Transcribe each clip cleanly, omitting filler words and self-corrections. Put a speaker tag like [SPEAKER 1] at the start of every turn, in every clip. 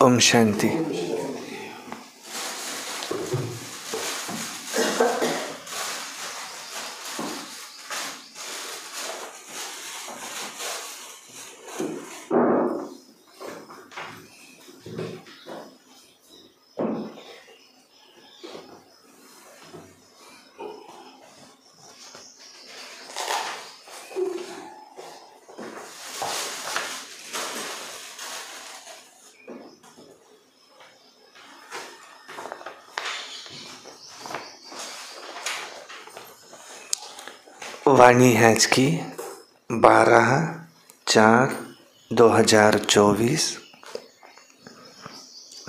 [SPEAKER 1] ओम शांति। वाणी है आज की 12/4/2024।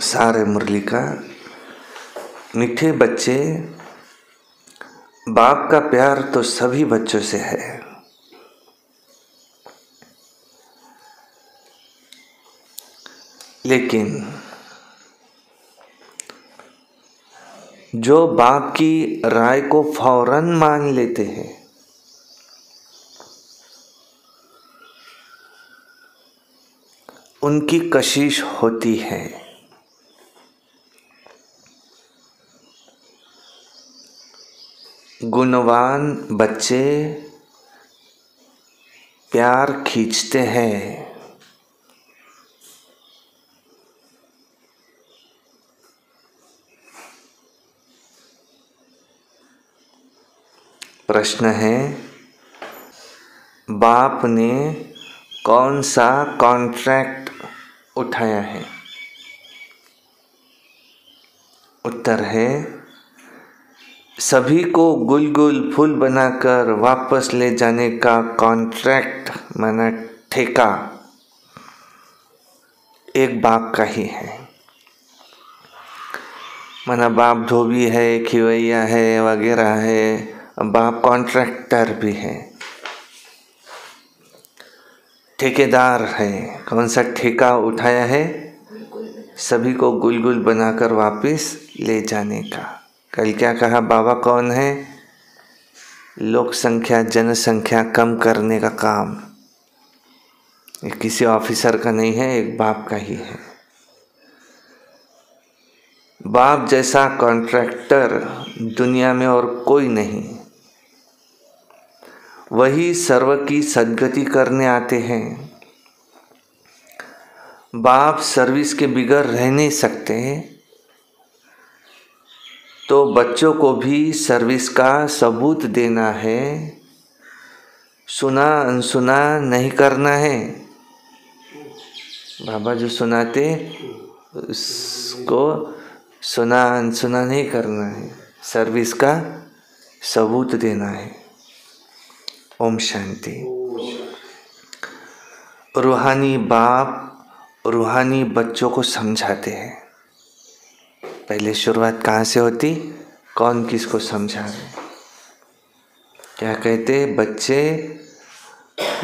[SPEAKER 1] सारे मुरली का। मीठे बच्चे, बाप का प्यार तो सभी बच्चों से है, लेकिन जो बाप की राय को फौरन मान लेते हैं, उनकी कशिश होती है। गुणवान बच्चे प्यार खींचते हैं, प्रश्न है बाप ने कौन सा कॉन्ट्रैक्ट उठाया है? उत्तर है सभी को गुल गुल फूल बनाकर वापस ले जाने का कॉन्ट्रैक्ट माना ठेका एक बाप का ही है। माना बाप धोबी है, खिवैया है, वगैरह है, बाप कॉन्ट्रैक्टर भी है, ठेकेदार है। कौन सा ठेका उठाया है? सभी को गुल गुल बनाकर वापस ले जाने का। कल क्या कहा? बाबा कौन है? लोक संख्या, जनसंख्या कम करने का काम ये किसी ऑफिसर का नहीं है, एक बाप का ही है। बाप जैसा कॉन्ट्रैक्टर दुनिया में और कोई नहीं। वही सर्व की सद्गति करने आते हैं। बाप सर्विस के बिगड़ रह नहीं सकते, तो बच्चों को भी सर्विस का सबूत देना है। सुना अनसुना नहीं करना है। बाबा जो सुनाते उसको सुना अनसुना नहीं करना है, सर्विस का सबूत देना है। ओम शांति। रूहानी बाप रूहानी बच्चों को समझाते हैं। पहले शुरुआत कहाँ से होती? कौन किसको समझा रहे? क्या कहते? बच्चे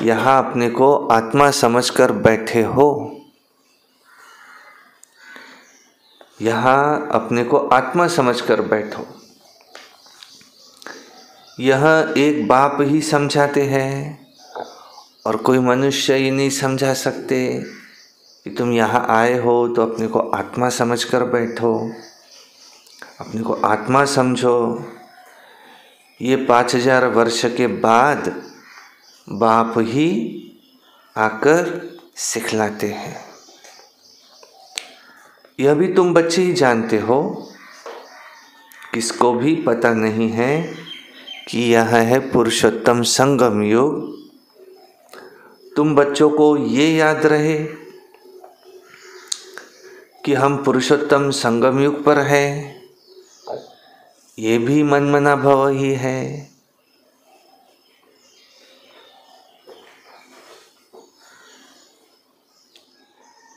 [SPEAKER 1] यहाँ अपने को आत्मा समझकर बैठे हो, यहाँ अपने को आत्मा समझकर बैठो। यह एक बाप ही समझाते हैं और कोई मनुष्य ही नहीं समझा सकते कि तुम यहाँ आए हो तो अपने को आत्मा समझकर बैठो, अपने को आत्मा समझो। ये 5000 वर्ष के बाद बाप ही आकर सिखलाते हैं। यह भी तुम बच्चे ही जानते हो, किसको भी पता नहीं है कि यह है पुरुषोत्तम संगम युग। तुम बच्चों को ये याद रहे कि हम पुरुषोत्तम संगम युग पर है, ये भी मनमना भव ही है।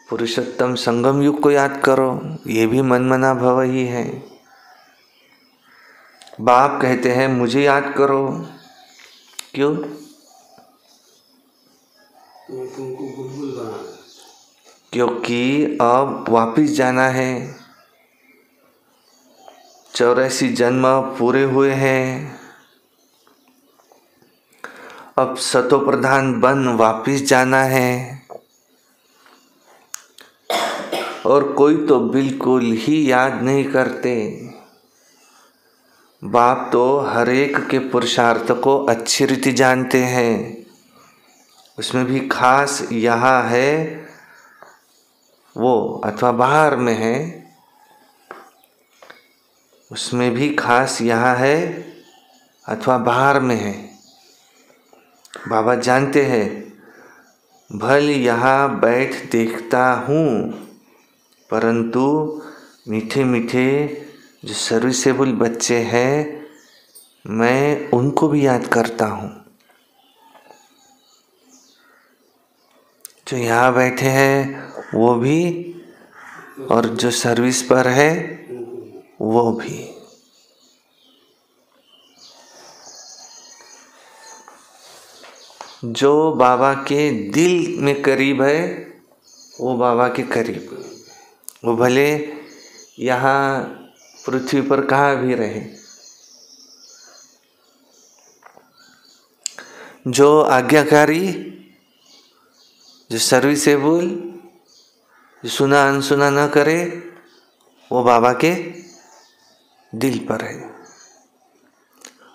[SPEAKER 1] पुरुषोत्तम संगम युग को याद करो, ये भी मनमना भव ही है। बाप कहते हैं मुझे याद करो। क्यों?
[SPEAKER 2] तुमको बुलबुल बनाना,
[SPEAKER 1] क्योंकि अब वापिस जाना है। 84 जन्म पूरे हुए हैं। अब सतो प्रधान बन वापिस जाना है। और कोई तो बिल्कुल ही याद नहीं करते। बाप तो हर एक के पुरुषार्थ को अच्छी रीति जानते हैं। उसमें भी खास यहाँ है वो अथवा बाहर में है, उसमें भी खास यहाँ है अथवा बाहर में है। बाबा जानते हैं, भल यहाँ बैठ देखता हूँ, परंतु मीठे मीठे जो सर्विसेबल बच्चे हैं मैं उनको भी याद करता हूँ। जो यहाँ बैठे हैं वो भी, और जो सर्विस पर है वो भी। जो बाबा के दिल में करीब है वो बाबा के करीब, वो भले यहाँ पृथ्वी पर कहाँ भी रहे। जो आज्ञाकारी, जो सर्विसेबल, जो सुना अनसुना न करे, वो बाबा के दिल पर है।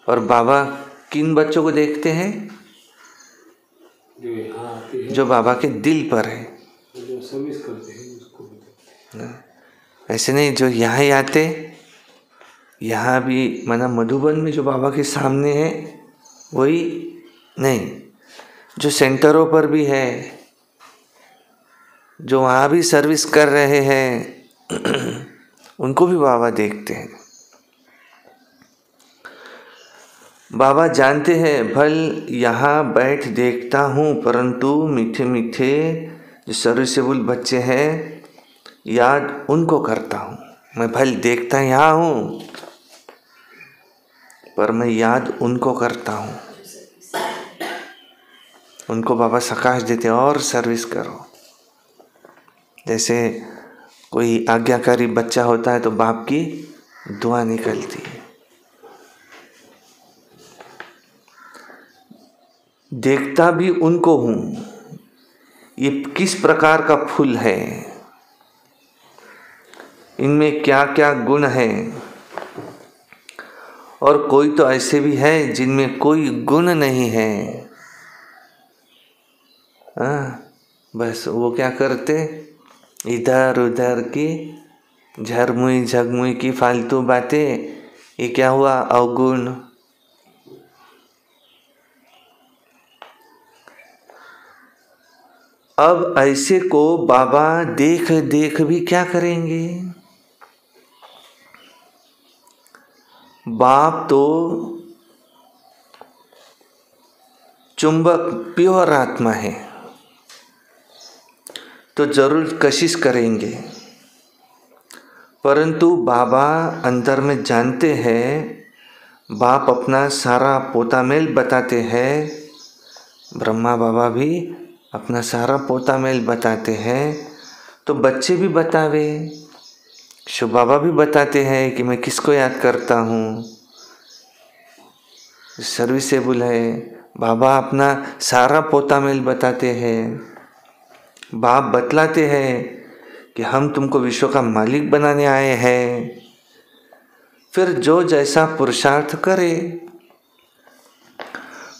[SPEAKER 1] और बाबा किन बच्चों को देखते हैं? जो बाबा के दिल पर है,
[SPEAKER 2] जो सर्विस करते हैं उसको भी देखते हैं।
[SPEAKER 1] ऐसे नहीं जो यहाँ ही आते, यहाँ भी माना मधुबन में जो बाबा के सामने है वही नहीं, जो सेंटरों पर भी है, जो वहाँ भी सर्विस कर रहे हैं उनको भी बाबा देखते हैं। बाबा जानते हैं, भल यहाँ बैठ देखता हूँ, परंतु मीठे मीठे जो सर्विसेबल बच्चे हैं याद उनको करता हूँ। मैं भल देखता यहाँ हूँ पर मैं याद उनको करता हूँ। उनको बाबा सकाश देते हैं और सर्विस करो। जैसे कोई आज्ञाकारी बच्चा होता है तो बाप की दुआ निकलती है। देखता भी उनको हूँ, ये किस प्रकार का फूल है, इनमें क्या क्या गुण है। और कोई तो ऐसे भी है जिनमें कोई गुण नहीं है। बस वो क्या करते, इधर उधर की झरमुई झगमुई की फालतू बातें, ये क्या हुआ, अवगुण। अब ऐसे को बाबा देख देख भी क्या करेंगे। बाप तो चुंबक प्योर आत्मा है, तो जरूर कशिश करेंगे, परंतु बाबा अंदर में जानते हैं, बाप अपना सारा पोता मेल बताते हैं। ब्रह्मा बाबा भी अपना सारा पोता मेल बताते हैं, तो बच्चे भी बतावे। शिव बाबा भी बताते हैं कि मैं किसको याद करता हूँ, सर्विसेबल है। बाबा अपना सारा पोता मेल बताते हैं। बाप बतलाते हैं कि हम तुमको विश्व का मालिक बनाने आए हैं। फिर जो जैसा पुरुषार्थ करे,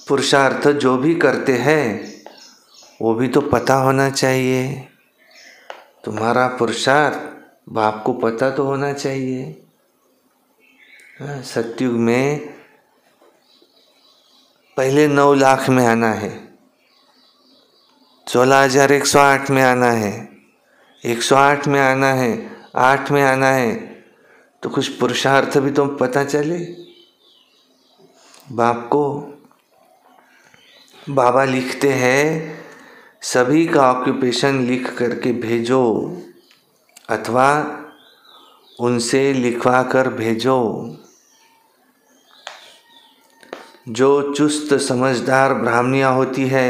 [SPEAKER 1] पुरुषार्थ जो भी करते हैं वो भी तो पता होना चाहिए। तुम्हारा पुरुषार्थ बाप को पता तो होना चाहिए। सतयुग में पहले 9 लाख में आना है, 16,108 में आना है, 108 में आना है, 8 में आना है, तो कुछ पुरुषार्थ भी तो पता चले बाप को। बाबा लिखते हैं, सभी का ऑक्यूपेशन लिख करके भेजो अथवा उनसे लिखवा कर भेजो। जो चुस्त समझदार ब्राह्मणियाँ होती है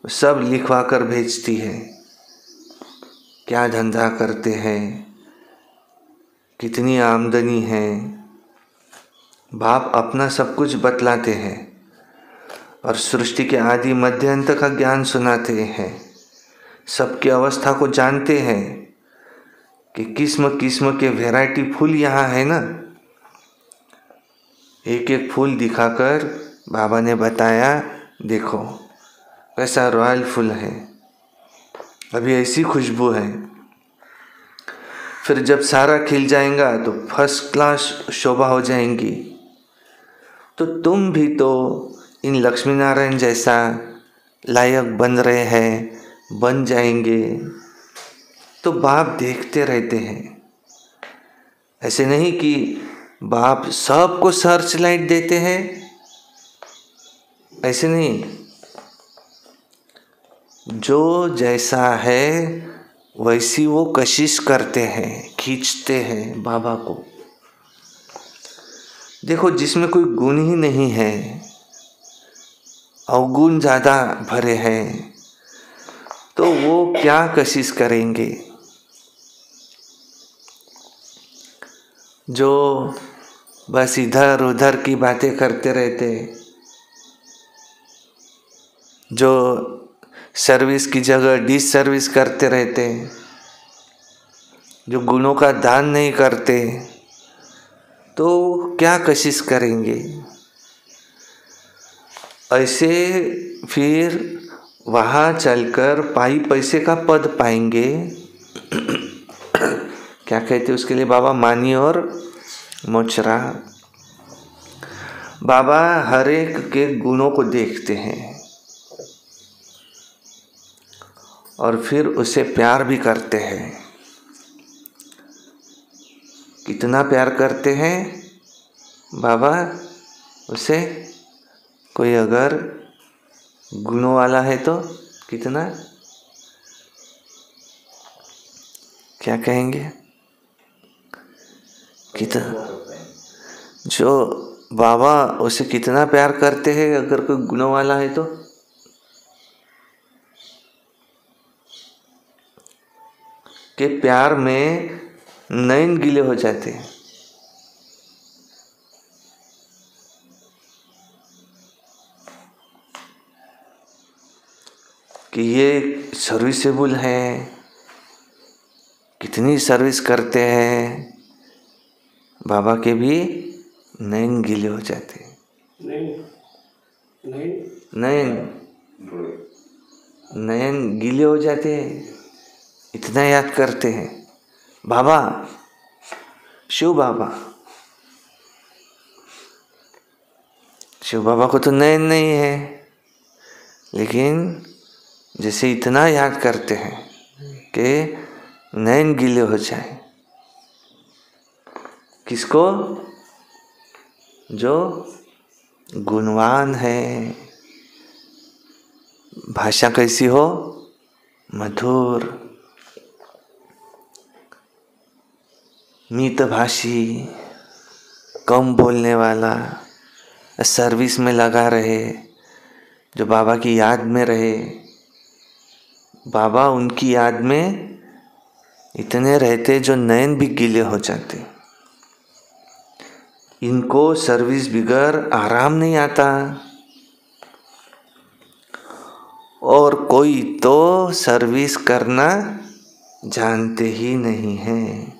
[SPEAKER 1] सब लिखवा कर भेजती है, क्या धंधा करते हैं, कितनी आमदनी है। बाप अपना सब कुछ बतलाते हैं और सृष्टि के आदि मध्य अंत का ज्ञान सुनाते हैं। सबकी अवस्था को जानते हैं, कि किस्म किस्म के वैरायटी फूल यहाँ है ना। एक एक फूल दिखाकर बाबा ने बताया, देखो कैसा रॉयल फूल है, अभी ऐसी खुशबू है, फिर जब सारा खिल जाएगा तो फर्स्ट क्लास शोभा हो जाएंगी। तो तुम भी तो इन लक्ष्मी नारायण जैसा लायक बन रहे हैं, बन जाएंगे। तो बाप देखते रहते हैं, ऐसे नहीं कि बाप सबको सर्च लाइट देते हैं, ऐसे नहीं। जो जैसा है वैसी वो कशिश करते हैं, खींचते हैं बाबा को। देखो जिसमें कोई गुण ही नहीं है, अवगुण ज़्यादा भरे हैं, तो वो क्या कशिश करेंगे। जो बस इधर उधर की बातें करते रहते, जो सर्विस की जगह डिस सर्विस करते रहते, जो गुणों का दान नहीं करते, तो क्या कशिश करेंगे। ऐसे फिर वहाँ चलकर पाई पैसे का पद पाएंगे। क्या कहते उसके लिए बाबा, मानी और मोचरा। बाबा हर एक के गुणों को देखते हैं और फिर उसे प्यार भी करते हैं। कितना प्यार करते हैं बाबा उसे। कोई अगर गुणों वाला है तो कितना, क्या कहेंगे, कितना, जो बाबा उसे कितना प्यार करते हैं अगर कोई गुणों वाला है तो। के प्यार में नयन गीले हो जाते हैं। कि ये सर्विसेबल है, कितनी सर्विस करते हैं, बाबा के भी नयन गीले हो जाते हैं। नयन गीले हो जाते हैं, इतना याद करते हैं बाबा, शिव बाबा। शिव बाबा को तो नयन नहीं है, लेकिन जैसे इतना याद करते हैं कि नयन गीले हो जाए। किसको, जो गुणवान है। भाषा कैसी हो, मधुर, मितभाषी, कम बोलने वाला, सर्विस में लगा रहे, जो बाबा की याद में रहे। बाबा उनकी याद में इतने रहते जो नयन भी गीले हो जाते। इनको सर्विस बिगर आराम नहीं आता। और कोई तो सर्विस करना जानते ही नहीं हैं,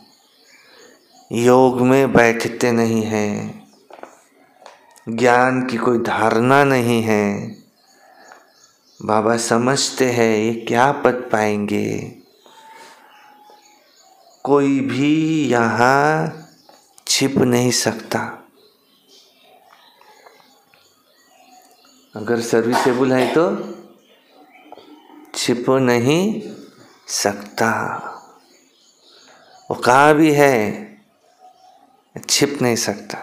[SPEAKER 1] योग में बैठते नहीं हैं, ज्ञान की कोई धारणा नहीं है। बाबा समझते हैं ये क्या पद पाएंगे। कोई भी यहाँ छिप नहीं सकता। अगर सर्विसेबल है तो छिप नहीं सकता। वो कहाँ भी है, छिप नहीं सकता।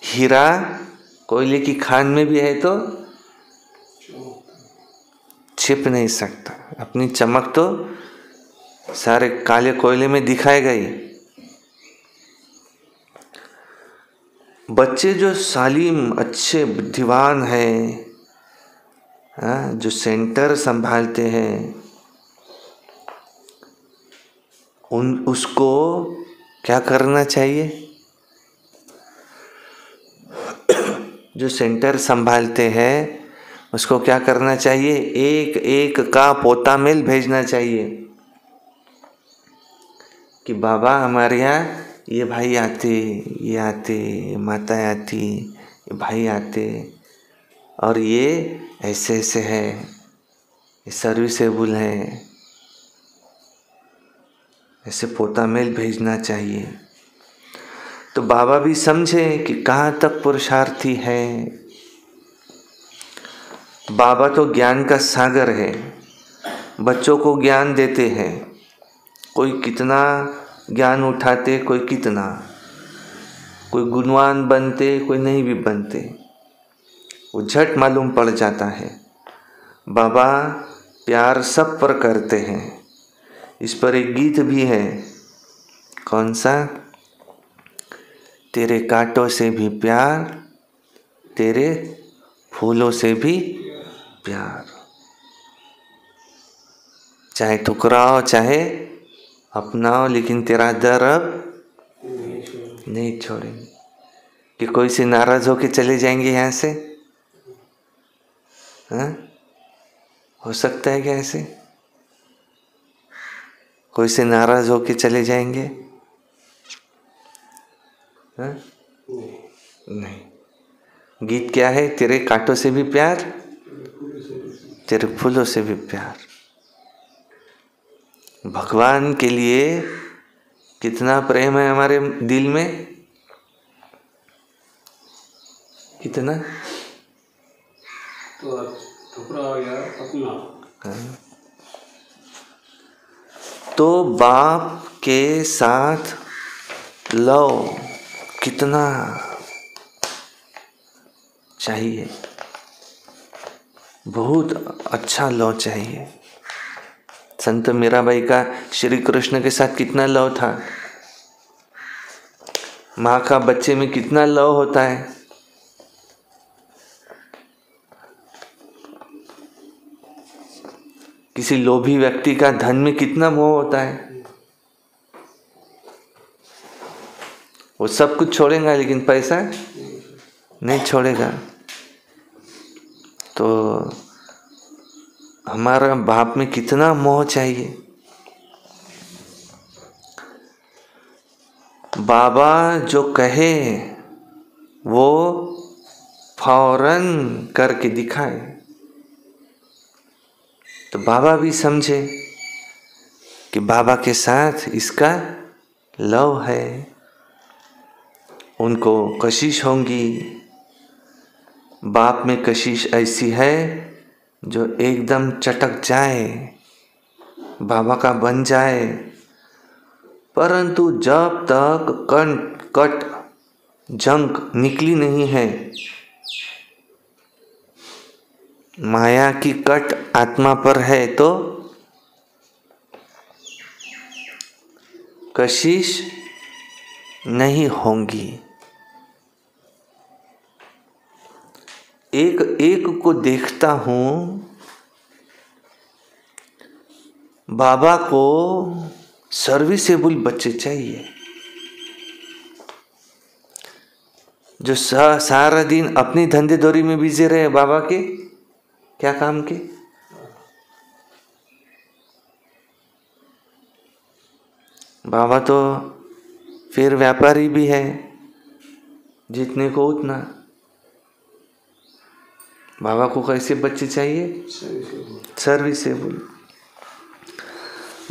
[SPEAKER 1] हीरा कोयले की खान में भी है तो छिप नहीं सकता। अपनी चमक तो सारे काले कोयले में दिखाएगा ही। बच्चे जो सालिम, अच्छे, बुद्धिमान हैं, जो सेंटर संभालते हैं, उसको क्या करना चाहिए। जो सेंटर संभालते हैं उसको क्या करना चाहिए, एक एक का पोता मेल भेजना चाहिए। कि बाबा हमारे यहाँ ये भाई आते, ये आते, ये माता आती, ये भाई आते, और ये ऐसे ऐसे है, ये सर्विसेबल है, ऐसे पोता मेल भेजना चाहिए। तो बाबा भी समझे कि कहाँ तक पुरुषार्थी है। बाबा तो ज्ञान का सागर है, बच्चों को ज्ञान देते हैं। कोई कितना ज्ञान उठाते, कोई कितना, कोई गुणवान बनते, कोई नहीं भी बनते, वो झट मालूम पड़ जाता है। बाबा प्यार सब पर करते हैं। इस पर एक गीत भी है, कौन सा? तेरे कांटों से भी प्यार, तेरे फूलों से भी प्यार, चाहे ठुकराओ चाहे अपनाओ, लेकिन तेरा दर अब नहीं छोड़ेंगे। कि कोई से नाराज होके चले जाएंगे यहाँ से? हाँ, हो सकता है क्या ऐसे? कोई से नाराज होके चले जाएंगे? हाँ? नहीं। गीत क्या है? तेरे कांटों से भी प्यार, तेरे फूलों से भी प्यार। भगवान के लिए कितना प्रेम है हमारे दिल में, कितना?
[SPEAKER 2] तो ठुकराओ या अपना।
[SPEAKER 1] तो बाप के साथ लव कितना चाहिए, बहुत अच्छा लव चाहिए। संत मीराबाई का श्री कृष्ण के साथ कितना लव था। माँ का बच्चे में कितना लव होता है। किसी लोभी व्यक्ति का धन में कितना मोह होता है। वो सब कुछ छोड़ेगा लेकिन पैसा नहीं छोड़ेगा। तो हमारा बाप में कितना मोह चाहिए। बाबा जो कहे वो फौरन करके दिखाए। तो बाबा भी समझे कि बाबा के साथ इसका लव है, उनको कशिश होंगी। बाप में कशिश ऐसी है जो एकदम चटक जाए, बाबा का बन जाए, परंतु जब तक कट जंक निकली नहीं है, माया की कट आत्मा पर है, तो कशिश नहीं होंगी। एक एक को देखता हूं, बाबा को सर्विसेबल बच्चे चाहिए, जो सारा दिन अपनी धंधेदौरी में बिजी रहे। बाबा के क्या काम के? बाबा तो फिर व्यापारी भी है, जितने को उतना। बाबा को कैसे बच्चे चाहिए? सर्विसेबल।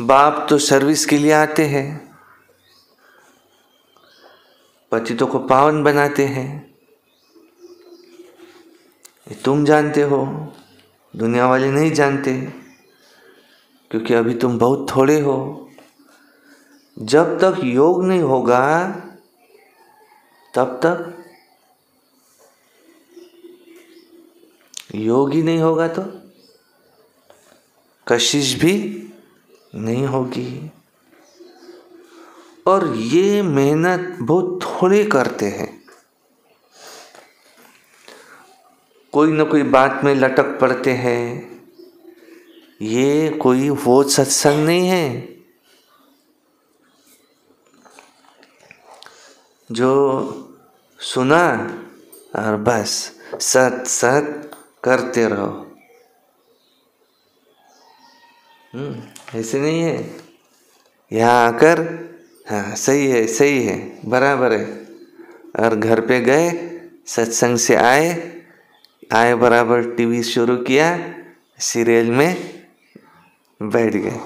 [SPEAKER 1] बाप तो सर्विस के लिए आते हैं, पतितों को पावन बनाते हैं। ये तुम जानते हो, दुनिया वाले नहीं जानते, क्योंकि अभी तुम बहुत थोड़े हो। जब तक योग नहीं होगा तब तक, योग ही नहीं होगा तो कशिश भी नहीं होगी। और ये मेहनत बहुत थोड़े करते हैं। कोई न कोई बात में लटक पड़ते हैं। ये कोई वो सत्संग नहीं है जो सुना और बस सत सत करते रहो। ऐसे नहीं है। यहाँ आकर हाँ सही है, बराबर है। और घर पे गए, सत्संग से आए बराबर टीवी शुरू किया, सीरियल में बैठ गए।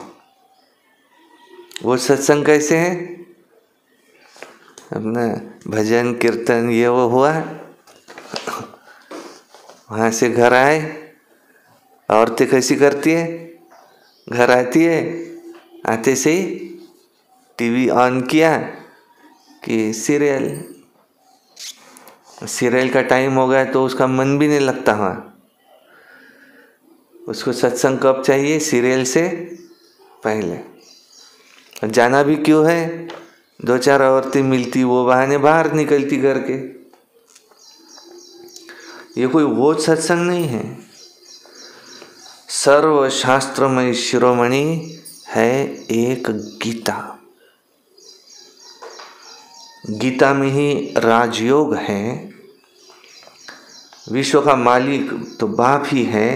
[SPEAKER 1] वो सत्संग कैसे है? अपना भजन कीर्तन ये वो हुआ, वहाँ से घर आए। औरतें कैसी करती है? घर आती है, आते से ही टीवी ऑन किया कि सीरियल का टाइम हो गया तो उसका मन भी नहीं लगता वहाँ। उसको सत्संग कब चाहिए? सीरियल से पहले। और जाना भी क्यों है? 2-4 औरतें मिलती, वो बहाने बाहर निकलती घर के। ये कोई वो सत्संग नहीं है। सर्व शास्त्रमय शिरोमणि है एक गीता। गीता में ही राजयोग है। विश्व का मालिक तो बाप ही है।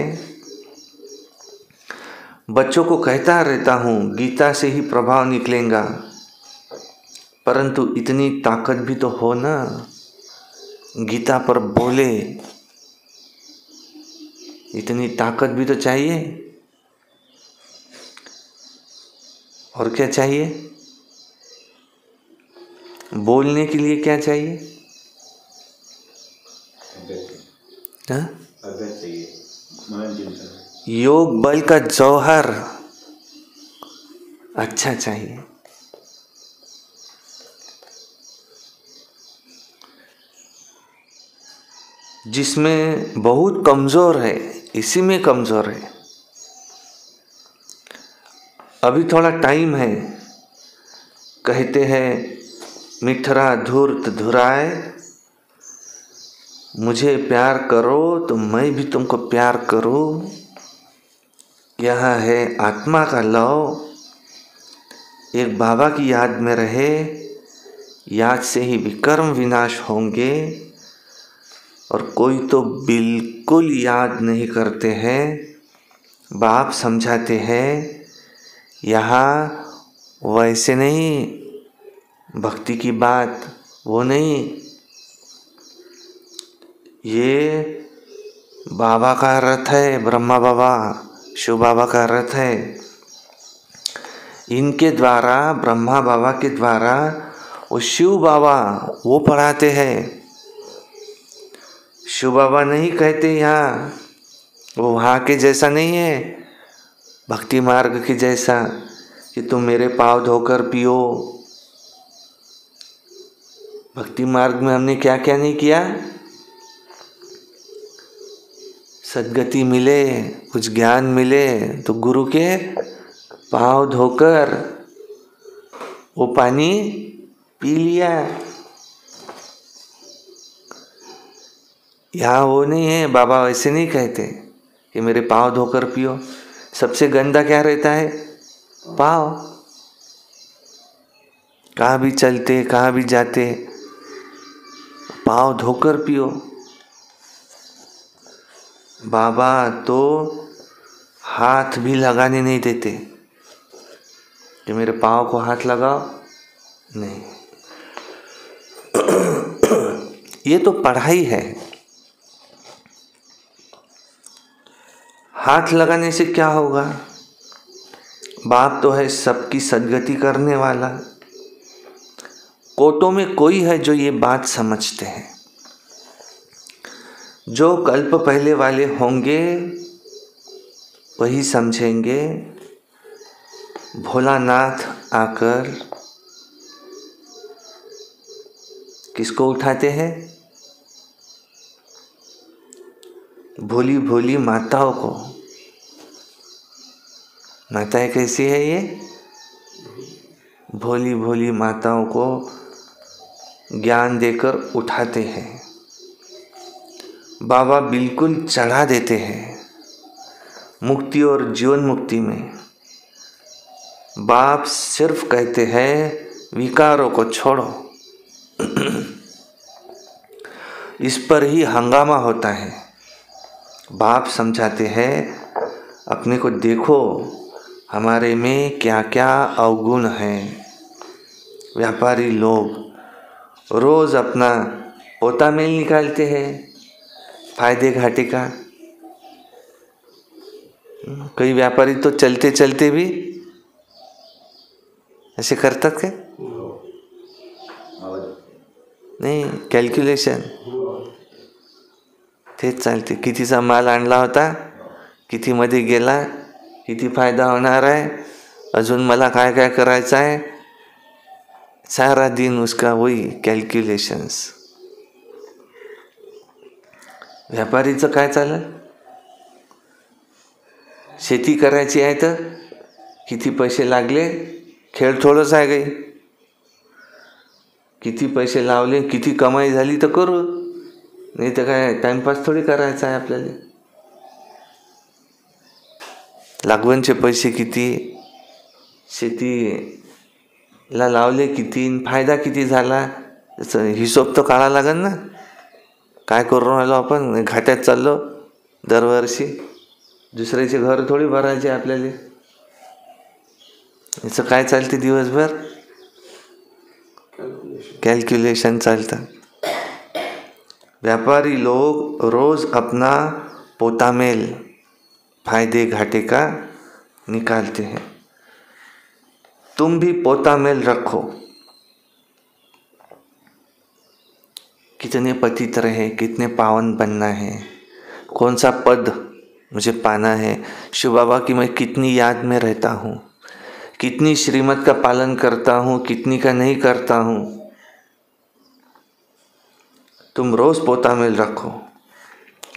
[SPEAKER 1] बच्चों को कहता रहता हूँ गीता से ही प्रभाव निकलेगा, परंतु इतनी ताकत भी तो हो ना, गीता पर बोले, इतनी ताकत भी तो चाहिए। और क्या चाहिए? बोलने के लिए क्या चाहिए? हाँ? योग बल का जौहर अच्छा चाहिए। जिसमें बहुत कमजोर है, इसी में कमजोर है। अभी थोड़ा टाइम है। कहते हैं मिठरा धूर्त धुराए, मुझे प्यार करो तो मैं भी तुमको प्यार करूं। यह है आत्मा का लव। एक बाबा की याद में रहे, याद से ही विकर्म विनाश होंगे। और कोई तो बिल्कुल याद नहीं करते हैं। बाप समझाते हैं यहाँ वैसे नहीं, भक्ति की बात वो नहीं, ये बाबा का रथ है, ब्रह्मा बाबा शिव बाबा का रथ है। इनके द्वारा, ब्रह्मा बाबा के द्वारा वो शिव बाबा वो पढ़ाते हैं। शिव बाबा नहीं कहते यहाँ, वो वहाँ के जैसा नहीं है, भक्ति मार्ग के जैसा कि तुम मेरे पाँव धोकर पियो। भक्ति मार्ग में हमने क्या क्या नहीं किया? सद्गति मिले, कुछ ज्ञान मिले तो गुरु के पाँव धोकर वो पानी पी लिया। यहाँ वो नहीं है, बाबा वैसे नहीं कहते कि मेरे पाँव धोकर पियो। सबसे गंदा क्या रहता है? पाँव। कहाँ भी चलते, कहाँ भी जाते, पाँव धोकर पियो। बाबा तो हाथ भी लगाने नहीं देते कि मेरे पाँव को हाथ लगाओ, नहीं। ये तो पढ़ाई है। हाथ लगाने से क्या होगा? बाप तो है सबकी सद्गति करने वाला। कोटों में कोई है जो ये बात समझते हैं। जो कल्प पहले वाले होंगे वही समझेंगे। भोलानाथ आकर किसको उठाते हैं? भोली भोली माताओं को। माताएं कैसी है ये? भोली भोली माताओं को ज्ञान देकर उठाते हैं। बाबा बिल्कुल चढ़ा देते हैं मुक्ति और जीवन मुक्ति में। बाप सिर्फ कहते हैं विकारों को छोड़ो। इस पर ही हंगामा होता है। बाप समझाते हैं अपने को देखो, हमारे में क्या क्या अवगुण हैं। व्यापारी लोग रोज अपना पोता मेल निकालते हैं, फायदे घाटे का। कई व्यापारी तो चलते चलते भी ऐसे करतात काय? नाही, कॅल्क्युलेशन तेच चालते. कितीचा माल आणला होता, किती मध्ये गेला, किती फायदा होणार आहे, अजून मला काय काय करायचं आहे, सारा दिन उसका वही कॅल्क्युलेशन्स. व्यापारीचं काय चालेल? शेती करायची आहे तर किती पैसे लागले, खेळ थोडंच आहे काही. किती पैसे लावले, किती कमाई झाली तर करू, नाही तर काय टाइमपास थोडी करायचा आहे आपल्याला. लागवणचे पैसे किती, शेतीला लावले किती, फायदा किती झाला, त्याचा हिशोब तर काढावा लागेल ना. काय करून राहिलो आपण, घाट्यात चाललो दरवर्षी. दुसऱ्याचे घर थोडी भरायचे आपल्याला. याचं काय चालते दिवसभर? कैलकुलेशन चालता. व्यापारी लोग रोज अपना पोता मेल, फायदे घाटे का निकालते हैं. तुम भी पोता मेल रखो. कितने पतित रहे, कितने पावन बनना है, कौन सा पद मुझे पाना है. शिव बाबा की मैं कितनी याद में रहता हूँ, कितनी श्रीमत का पालन करता हूँ, कितनी का नहीं करता हूँ. तुम रोज पोता मेल रखो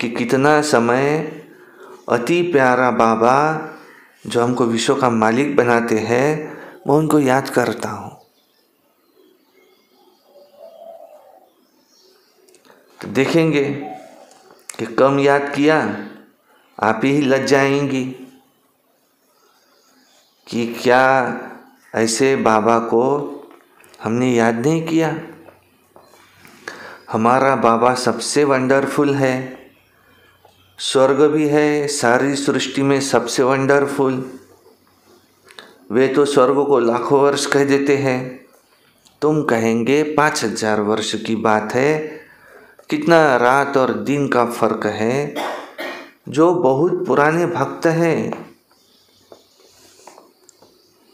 [SPEAKER 1] कि कितना समय अति प्यारा बाबा जो हमको विश्व का मालिक बनाते हैं, मैं उनको याद करता हूँ. तो देखेंगे कि कम याद किया, आप ही लज जाएंगी कि क्या ऐसे बाबा को हमने याद नहीं किया. हमारा बाबा सबसे वंडरफुल है, स्वर्ग भी है, सारी सृष्टि में सबसे वंडरफुल. वे तो स्वर्ग को लाखों वर्ष कह देते हैं, तुम कहेंगे 5000 वर्ष की बात है. कितना रात और दिन का फर्क है. जो बहुत पुराने भक्त हैं,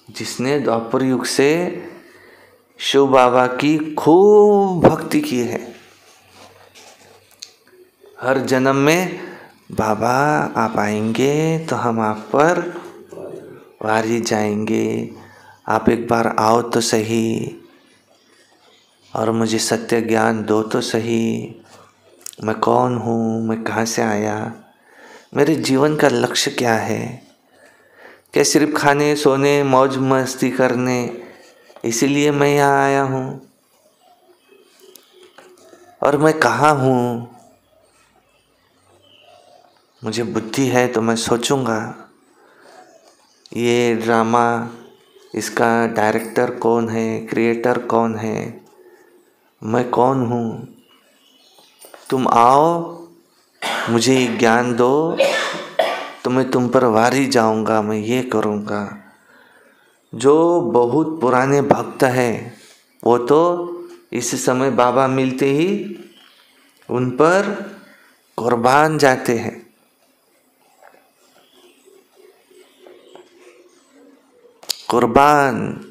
[SPEAKER 1] जिसने द्वापर युग से शिव बाबा की खूब भक्ति की है, हर जन्म में बाबा आप आएंगे तो हम आप पर वारी जाएंगे, आप एक बार आओ तो सही और मुझे सत्य ज्ञान दो तो सही. मैं कौन हूँ, मैं कहाँ से आया, मेरे जीवन का लक्ष्य क्या है. क्या सिर्फ खाने सोने मौज मस्ती करने इसीलिए मैं यहाँ आया हूँ, और मैं कहाँ हूँ. मुझे बुद्धि है तो मैं सोचूंगा ये ड्रामा, इसका डायरेक्टर कौन है, क्रिएटर कौन है, मैं कौन हूँ. तुम आओ, मुझे ज्ञान दो तो मैं तुम पर वारी जाऊंगा, मैं ये करूँगा. जो बहुत पुराने भक्त हैं वो तो इस समय बाबा मिलते ही उन पर कुर्बान जाते हैं. कुर्बान.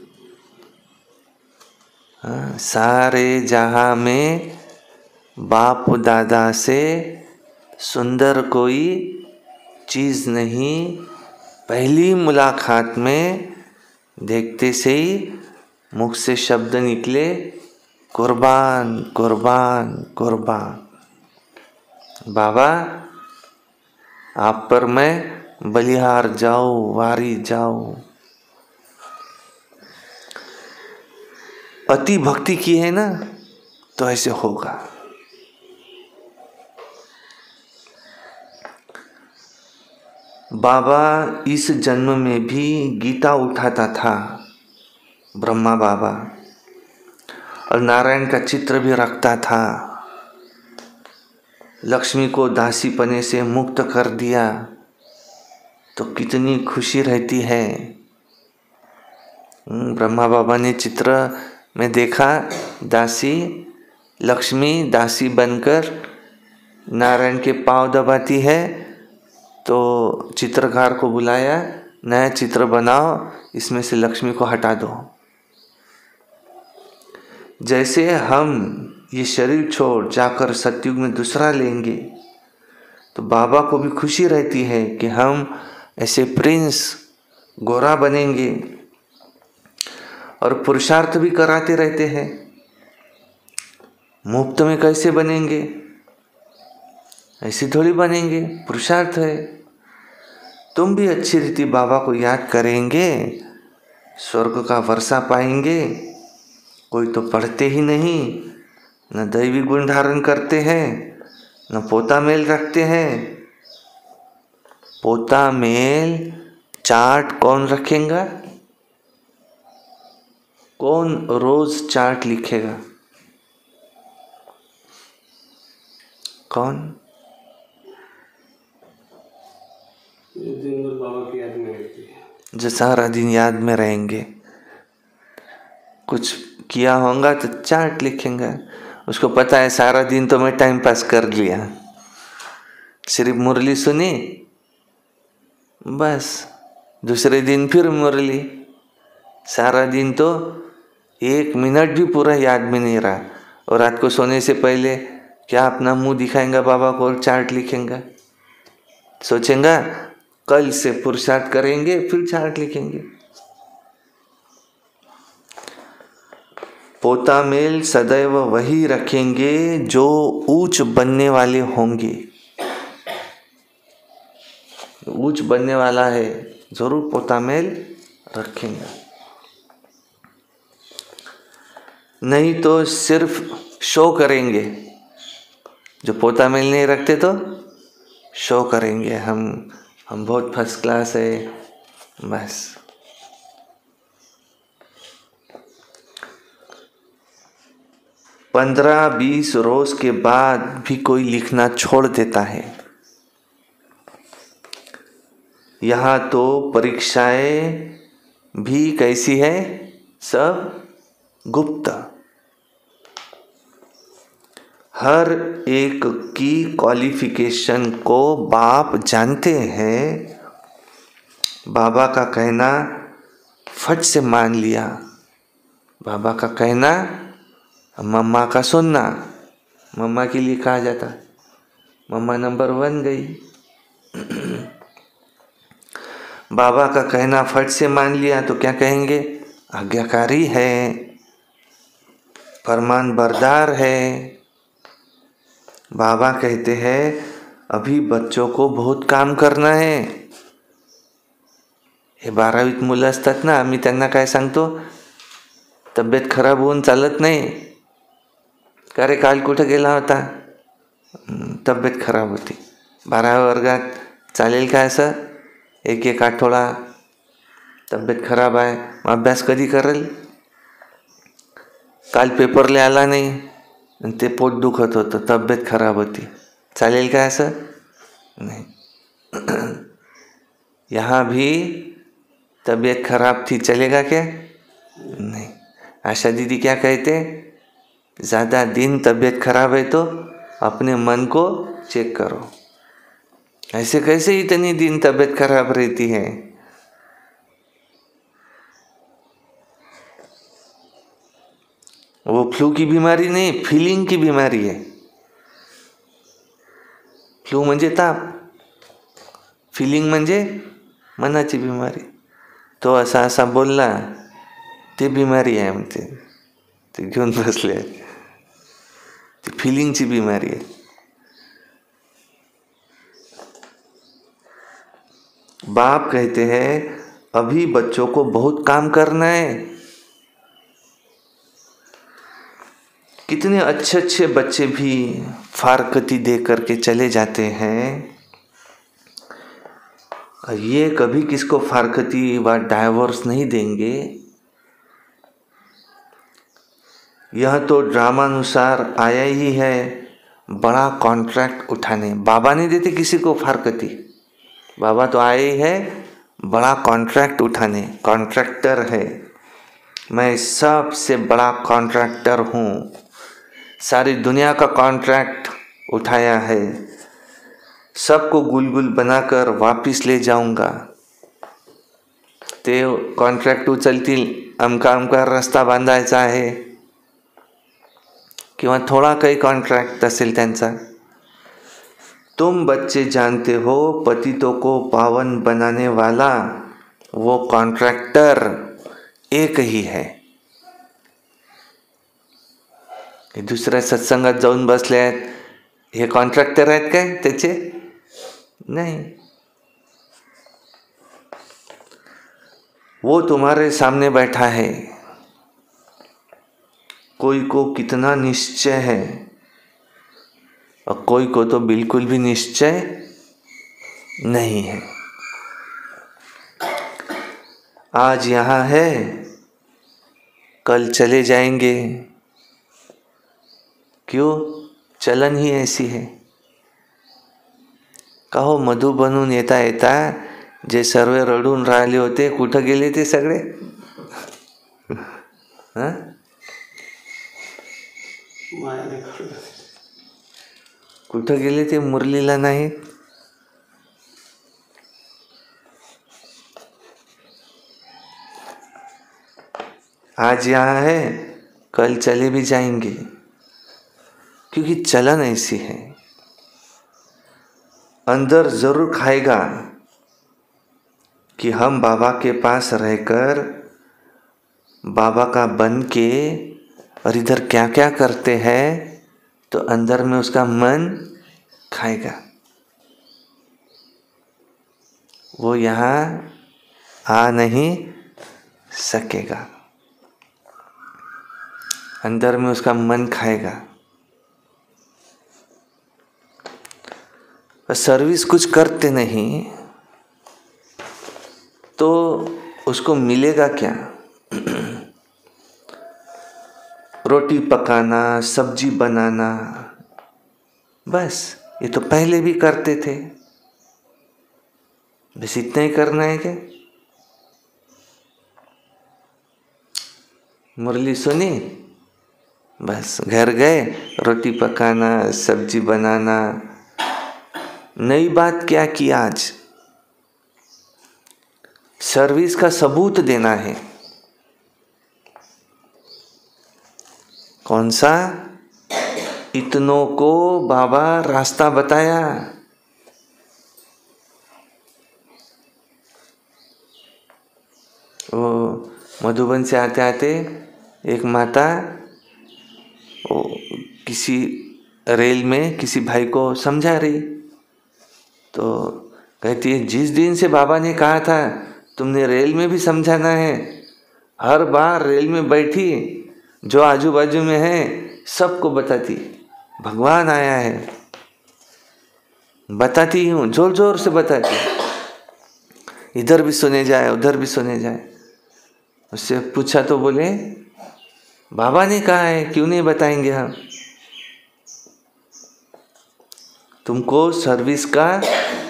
[SPEAKER 1] सारे जहां में बाप दादा से सुंदर कोई चीज नहीं. पहली मुलाकात में देखते से ही मुख से शब्द निकले, कुर्बान कुर्बान कुर्बान. बाबा आप पर मैं बलिहार जाऊं, वारी जाऊं. अति भक्ति की है ना, तो ऐसे होगा. बाबा इस जन्म में भी गीता उठाता था, ब्रह्मा बाबा, और नारायण का चित्र भी रखता था. लक्ष्मी को दासीपने से मुक्त कर दिया तो कितनी खुशी रहती है. ब्रह्मा बाबा ने चित्र मैं देखा दासी लक्ष्मी दासी बनकर नारायण के पांव दबाती है, तो चित्रकार को बुलाया, नया चित्र बनाओ, इसमें से लक्ष्मी को हटा दो। जैसे हम ये शरीर छोड़ जाकर सतयुग में दूसरा लेंगे तो बाबा को भी खुशी रहती है कि हम ऐसे प्रिंस गोरा बनेंगे, और पुरुषार्थ भी कराते रहते हैं। मुफ्त में कैसे बनेंगे, ऐसे थोड़ी बनेंगे, पुरुषार्थ है। तुम भी अच्छी रीति बाबा को याद करेंगे, स्वर्ग का वर्षा पाएंगे। कोई तो पढ़ते ही नहीं, न दैवी गुण धारण करते हैं, न पोता मेल रखते हैं। पोता मेल चार्ट कौन रखेगा? कौन रोज चार्ट लिखेगा? कौन?
[SPEAKER 2] दिन भर बाबा की याद में रहती है,
[SPEAKER 1] जो सारा दिन याद में रहेंगे। कुछ किया होगा तो चार्ट लिखेंगे। उसको पता है सारा दिन तो मैं टाइम पास कर लिया, सिर्फ मुरली सुनी, बस दूसरे दिन फिर मुरली। सारा दिन तो 1 मिनट भी पूरा याद में नहीं रहा। और रात को सोने से पहले क्या अपना मुंह दिखाएंगा बाबा को और चार्ट लिखेंगे? सोचेंगा कल से पुरुषार्थ करेंगे, फिर चार्ट लिखेंगे। पोता मेल सदैव वही रखेंगे जो ऊंच बनने वाले होंगे। ऊंच बनने वाला है, जरूर पोता मेल रखेंगे। नहीं तो सिर्फ शो करेंगे। जो पोता मेल नहीं रखते तो शो करेंगे, हम बहुत फर्स्ट क्लास है, बस। पंद्रह 20 रोज के बाद भी कोई लिखना छोड़ देता है। यहाँ तो परीक्षाएं भी कैसी है, सब गुप्त। हर एक की क्वालिफिकेशन को बाप जानते हैं। बाबा का कहना फट से मान लिया, बाबा का कहना मम्मा का सुनना। मम्मा के लिए कहा जाता, मम्मा नंबर 1 गई। बाबा का कहना फट से मान लिया तो क्या कहेंगे? आज्ञाकारी है, फरमान बरदार है। बाबा कहते हैं अभी बच्चों को बहुत काम करना है। हे 12वीत मुलं असतात ना, आम्ही त्यांना काय सांगतो, तब्येत खराब होऊन चालत नाही। का रे काल कुठं गेला होता? तब्येत खराब होती। 12व्या वर्गात चालेल का असं? एक आठवडा तब्येत खराब आहे, मग अभ्यास कधी करेल? काल पेपरला आला नाही, ते पोट दुखत होतं, तब्येत खराब होती, चालेल का असं? नहीं। यहाँ भी तबीयत खराब थी, चलेगा क्या? नहीं। आशा दीदी क्या कहते? ज़्यादा दिन तबीयत खराब है तो अपने मन को चेक करो। ऐसे कैसे इतनी दिन तबीयत खराब रहती है? वो फ्लू की बीमारी नहीं, फीलिंग की बीमारी है। फ्लू म्हणजे ताप, फीलिंग म्हणजे मनाची बीमारी। तो असा असा बोलला, ते बीमारी आहे म्हणते, ते घेऊन बसले, ती फीलिंगची बीमारी आहे। बाप कहते हैं अभी बच्चों को बहुत काम करना है। कितने अच्छे अच्छे बच्चे भी फारकती दे करके चले जाते हैं। ये कभी किसको फारकती व डाइवोर्स नहीं देंगे। यह तो ड्रामानुसार आया ही है, बड़ा कॉन्ट्रैक्ट उठाने। बाबा नहीं देते किसी को फारकती, बाबा तो आए ही है बड़ा कॉन्ट्रैक्ट उठाने, कॉन्ट्रैक्टर है। मैं सबसे बड़ा कॉन्ट्रैक्टर हूँ, सारी दुनिया का कॉन्ट्रैक्ट उठाया है, सबको गुलगुल बनाकर वापिस ले जाऊंगा। ते कॉन्ट्रॅक्ट उचलतील, अमका अमका रस्ता बांधायचा आहे किंवा थोड़ा काही कॉन्ट्रैक्ट असेल त्यांचा। तुम बच्चे जानते हो पतितों को पावन बनाने वाला वो कॉन्ट्रैक्टर एक ही है। हे दुसऱ्या सत्संगात जाऊन बसले आहेत, हे कॉन्ट्रॅक्टर आहेत काय त्याचे? नहीं, वो तुम्हारे सामने बैठा है। कोई को कितना निश्चय है और कोई को तो बिल्कुल भी निश्चय नहीं है। आज यहाँ है, कल चले जाएंगे। क्यों? चलन ही ऐसी है। कहो मधु बनून येता येता जे सर्व रडून राहिले होते कुठं गेले ते सगळे? कुठं गेले ते? मुरलीला नाही? आज यहाँ है, कल चले भी जाएंगे, क्योंकि चलन ऐसी है। अंदर जरूर खाएगा कि हम बाबा के पास रहकर बाबा का बन के और इधर क्या क्या करते हैं, तो अंदर में उसका मन खाएगा। वो यहाँ आ नहीं सकेगा, अंदर में उसका मन खाएगा। सर्विस कुछ करते नहीं तो उसको मिलेगा क्या? रोटी पकाना, सब्जी बनाना, बस ये तो पहले भी करते थे, बस इतना ही करना है क्या? मुरली सुनी, बस घर गए, रोटी पकाना, सब्जी बनाना। नई बात क्या की आज? सर्विस का सबूत देना है। कौन सा? इतनों को बाबा रास्ता बताया। वो मधुबन से आते आते एक माता किसी रेल में किसी भाई को समझा रही, तो कहती है जिस दिन से बाबा ने कहा था तुमने रेल में भी समझाना है, हर बार रेल में बैठी जो आजू बाजू में है सबको बताती भगवान आया है, बताती हूँ, जोर जोर से बताती, इधर भी सुने जाए उधर भी सुने जाए। उससे पूछा तो बोले बाबा ने कहा है, क्यों नहीं बताएंगे हम? तुमको सर्विस का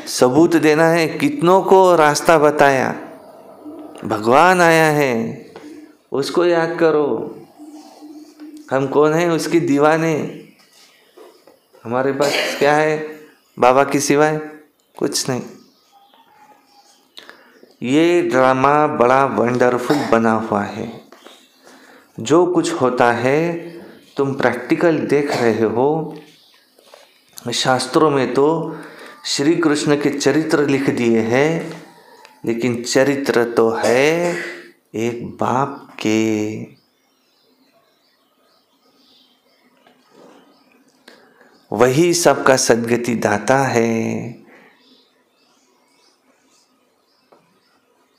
[SPEAKER 1] सबूत देना है, कितनों को रास्ता बताया, भगवान आया है, उसको याद करो। हम कौन है? उसकी दीवाने। हमारे पास क्या है बाबा के सिवाय? कुछ नहीं। ये ड्रामा बड़ा वंडरफुल बना हुआ है। जो कुछ होता है तुम प्रैक्टिकल देख रहे हो। शास्त्रों में तो श्री कृष्ण के चरित्र लिख दिए हैं, लेकिन चरित्र तो है एक बाप के। वही सबका सद्गति दाता है।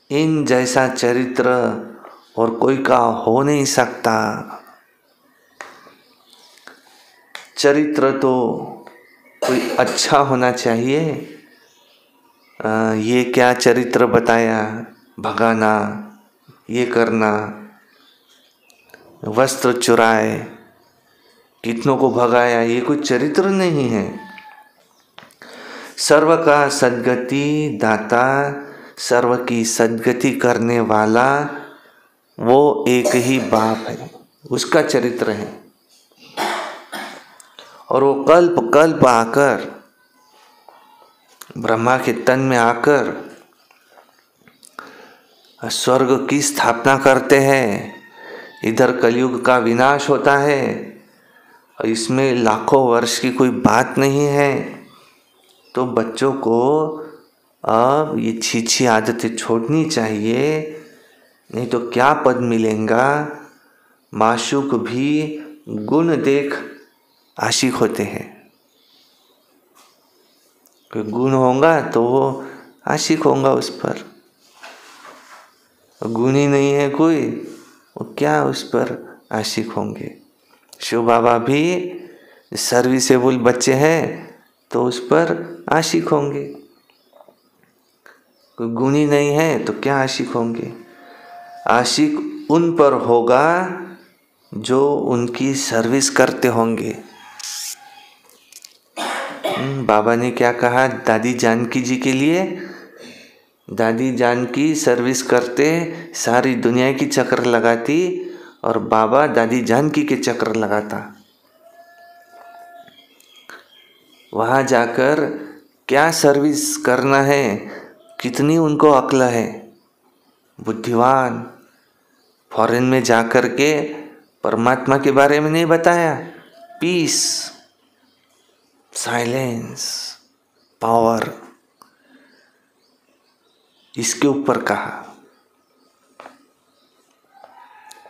[SPEAKER 1] इन जैसा चरित्र और कोई का हो नहीं सकता। चरित्र तो कोई अच्छा होना चाहिए। ये क्या चरित्र बताया? भगाना, ये करना, वस्त्र चुराए, कितनों को भगाया, ये कोई चरित्र नहीं है। सर्व का सद्गति दाता, सर्व की सद्गति करने वाला, वो एक ही बाप है, उसका चरित्र है। और वो कल्प कल्प आकर, ब्रह्मा के तन में आकर स्वर्ग की स्थापना करते हैं। इधर कलयुग का विनाश होता है, और इसमें लाखों वर्ष की कोई बात नहीं है। तो बच्चों को अब ये अच्छी आदतें छोड़नी चाहिए, नहीं तो क्या पद मिलेगा। माशूक भी गुण देख आशिक होते हैं। कोई गुण होगा तो वो आशिक होगा उस पर, गुण ही नहीं है कोई, वो क्या उस पर आशिक होंगे। शिव बाबा भी सर्विसेबल बच्चे हैं तो उस पर आशिक होंगे। कोई गुण ही नहीं है तो क्या आशिक होंगे। आशिक उन पर होगा जो उनकी सर्विस करते होंगे। बाबा ने क्या कहा दादी जानकी जी के लिए? दादी जानकी सर्विस करते सारी दुनिया की चक्कर लगाती, और बाबा दादी जानकी के चक्कर लगाता। वहाँ जाकर क्या सर्विस करना है, कितनी उनको अक्ल है, बुद्धिवान। फॉरेन में जाकर के परमात्मा के बारे में नहीं बताया, पीस, साइलेंस, पावर, इसके ऊपर कहा।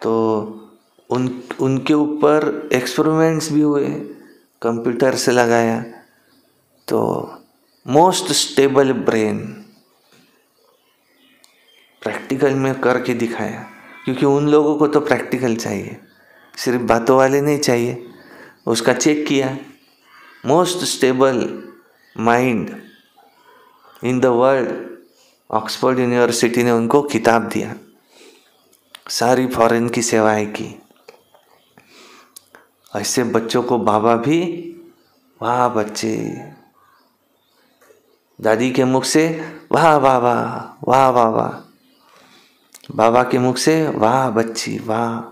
[SPEAKER 1] तो उनके ऊपर एक्सपेरिमेंट्स भी हुए, कंप्यूटर से लगाया तो मोस्ट स्टेबल ब्रेन प्रैक्टिकल में करके दिखाया। क्योंकि उन लोगों को तो प्रैक्टिकल चाहिए, सिर्फ बातों वाले नहीं चाहिए। उसका चेक किया, most stable mind in the world. Oxford university ने उनको खिताब दिया, सारी फॉरेन की सेवाएं की। ऐसे बच्चों को बाबा भी, वाह बच्चे, दादी के मुख से वाह बाबा, वाह बाबा, बाबा के मुख से वाह बच्ची, वाह।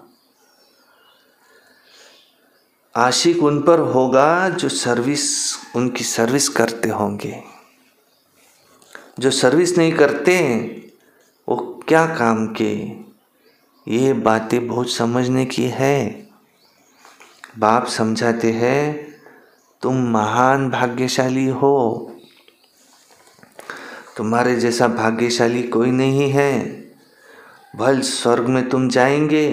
[SPEAKER 1] आशिक उन पर होगा जो सर्विस, उनकी सर्विस करते होंगे। जो सर्विस नहीं करते वो क्या काम के। ये बातें बहुत समझने की है। बाप समझाते हैं तुम महान भाग्यशाली हो, तुम्हारे जैसा भाग्यशाली कोई नहीं है। भल स्वर्ग में तुम जाएंगे,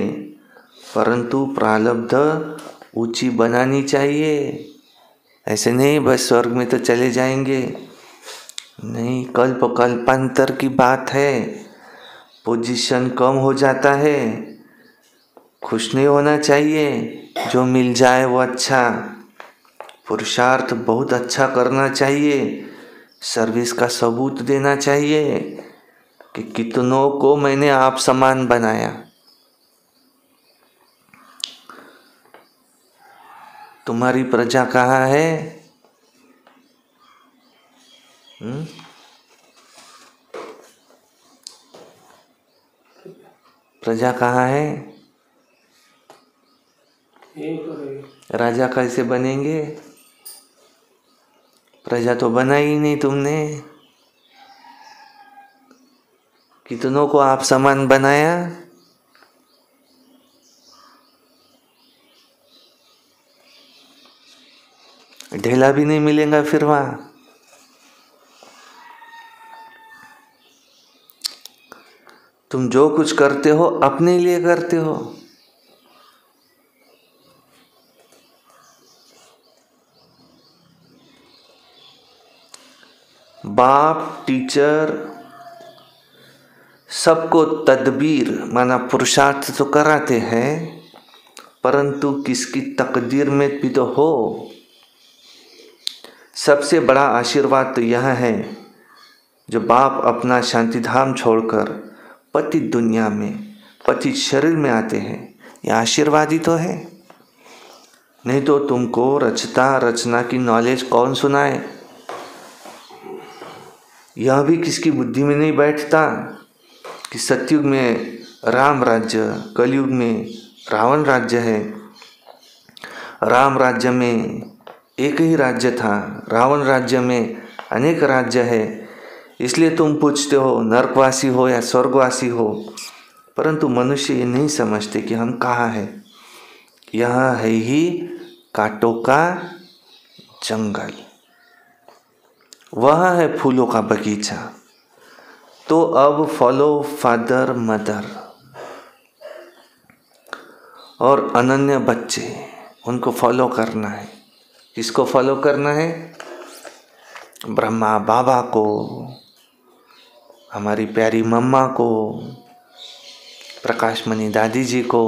[SPEAKER 1] परंतु प्रारब्ध ऊंची बनानी चाहिए। ऐसे नहीं बस स्वर्ग में तो चले जाएंगे, नहीं, कल्प कल्पांतर की बात है। पोजीशन कम हो जाता है, खुश नहीं होना चाहिए। जो मिल जाए वो अच्छा, पुरुषार्थ बहुत अच्छा करना चाहिए, सर्विस का सबूत देना चाहिए कि कितनों को मैंने आप समान बनाया। तुम्हारी प्रजा कहाँ है? प्रजा कहाँ है? राजा कैसे बनेंगे? प्रजा तो बना ही नहीं तुमने। कितनों को आप समान बनाया? ढेला भी नहीं मिलेगा फिर वहां। तुम जो कुछ करते हो अपने लिए करते हो। बाप, टीचर सबको तदबीर माना पुरुषार्थ तो कराते हैं, परंतु किसकी तकदीर में भी तो हो। सबसे बड़ा आशीर्वाद तो यह है जो बाप अपना शांतिधाम छोड़कर पति दुनिया में, पति शरीर में आते हैं। यह आशीर्वाद ही तो है। नहीं तो तुमको रचना की नॉलेज कौन सुनाए। यह भी किसकी बुद्धि में नहीं बैठता कि सतयुग में राम राज्य, कलयुग में रावण राज्य है। राम राज्य में एक ही राज्य था, रावण राज्य में अनेक राज्य है। इसलिए तुम पूछते हो नरकवासी हो या स्वर्गवासी हो, परंतु मनुष्य ये नहीं समझते कि हम कहाँ हैं। यह है ही कांटों का जंगल, वह है फूलों का बगीचा। तो अब फॉलो फादर मदर और अनन्य बच्चे, उनको फॉलो करना है। किसको फॉलो करना है? ब्रह्मा बाबा को, हमारी प्यारी मम्मा को, प्रकाशमणि दादी जी को,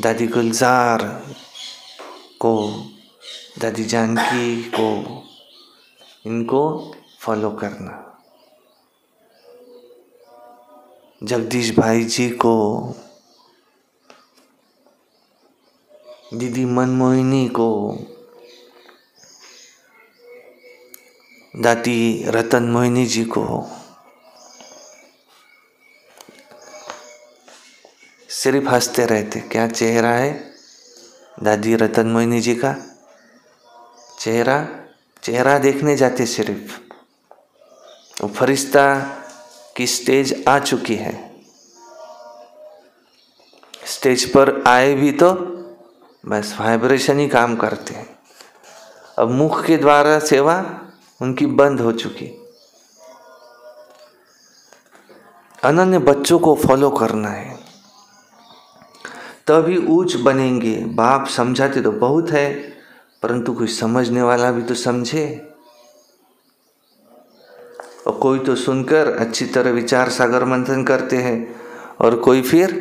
[SPEAKER 1] दादी गुलजार को, दादी जानकी को, इनको फॉलो करना। जगदीश भाई जी को, दीदी मनमोहिनी को, दादी रतन मोहिनी जी को। सिर्फ हंसते रहते। क्या चेहरा है दादी रतन मोहिनी जी का? चेहरा देखने जाते सिर्फ। वो फरिश्ता की स्टेज आ चुकी है। स्टेज पर आए भी तो बस वाइब्रेशन ही काम करते हैं। अब मुख के द्वारा सेवा उनकी बंद हो चुकी। अनन्य बच्चों को फॉलो करना है, तभी ऊंच बनेंगे। बाप समझाते तो बहुत है, परंतु कोई समझने वाला भी तो समझे। और कोई तो सुनकर अच्छी तरह विचार सागर मंथन करते हैं, और कोई फिर